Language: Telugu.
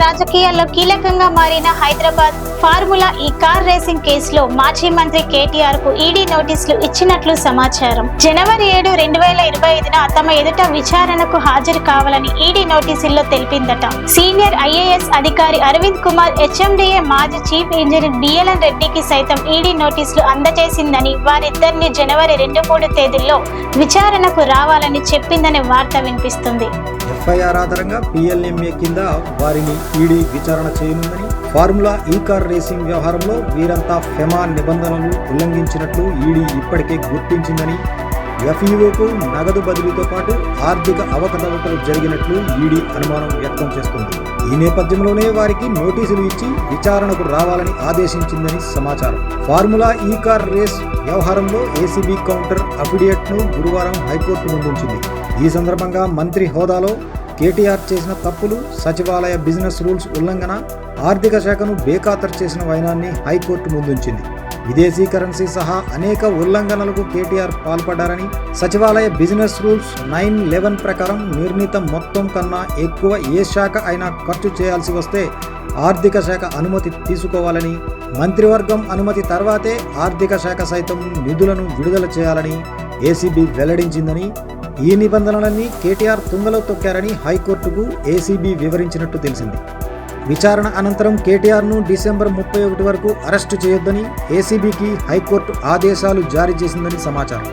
రాజకీయాల్లో కీలకంగా మారిన హైదరాబాద్ ఫార్ములా ఈ కార్ రేసింగ్ కేసులో మాజీ మంత్రి కేటీఆర్ కు ఈడీ నోటీసులు ఇచ్చినట్లు సమాచారం. జనవరి 7, 2025న తమ ఎదుట విచారణకు హాజరు కావాలని ఈడీ నోటీసుల్లో తెలిపిందట. సీనియర్ ఐఏఎస్ అధికారి అరవింద్ కుమార్, హెచ్ఎండిఏ మాజీ చీఫ్ ఇంజనీర్ బిఎల్ఎన్ రెడ్డికి సైతం ఈడీ నోటీసులు అందజేసిందని, వారిద్దరిని జనవరి 2-3 తేదీల్లో విచారణకు రావాలని చెప్పిందనే వార్త వినిపిస్తుంది. ఎఫ్ఐఆర్ ఆధారంగా పిఎల్ఎంఏ కింద వారిని ఈడీ విచారణ చేయనుందని, ఫార్ములా ఈ కార్ రేసింగ్ వ్యవహారంలో వీరంతా ఫెమా నిబంధనలు ఉల్లంఘించినట్లు ఈడీ ఇప్పటికే గుర్తించిందని, ఎఫ్ఈఓకు నగదు బదిలీతో పాటు ఆర్థిక అవకతవకలు జరిగినట్లు ఈడీ అనుమానం వ్యక్తం చేస్తుంది. ఈ నేపథ్యంలోనే వారికి నోటీసులు ఇచ్చి విచారణకు రావాలని ఆదేశించిందని సమాచారం. ఫార్ములా ఈ కార్ రేస్ వ్యవహారంలో ఏసీబీ కౌంటర్ అఫిడవిట్ను గురువారం హైకోర్టు ముందుంచింది. ఈ సందర్భంగా మంత్రి హోదాలో కేటీఆర్ చేసిన తప్పులు, సచివాలయ బిజినెస్ రూల్స్ ఉల్లంఘన, ఆర్థిక శాఖను బేఖాతరు చేసిన వైనాన్ని హైకోర్టు ముందుంచింది. విదేశీ కరెన్సీ సహా అనేక ఉల్లంఘనలకు కేటీఆర్ పాల్పడ్డారని, సచివాలయ బిజినెస్ రూల్స్ 9(11) ప్రకారం నిర్ణీత మొత్తం కన్నా ఎక్కువ ఏ శాఖ అయినా ఖర్చు చేయాల్సి వస్తే ఆర్థిక శాఖ అనుమతి తీసుకోవాలని, మంత్రివర్గం అనుమతి తర్వాతే ఆర్థిక శాఖ సైతం నిధులను విడుదల చేయాలని ఏసీబీ వెల్లడించిందని, ఈ నిబంధనలన్నీ కేటీఆర్ తుంగలో తొక్కారని హైకోర్టుకు ఏసీబీ వివరించినట్టు తెలిసింది. విచారణ అనంతరం కేటీఆర్ను డిసెంబర్ 31 వరకు అరెస్టు చేయొద్దని ఏసీబీకి హైకోర్టు ఆదేశాలు జారీ చేసిందని సమాచారం.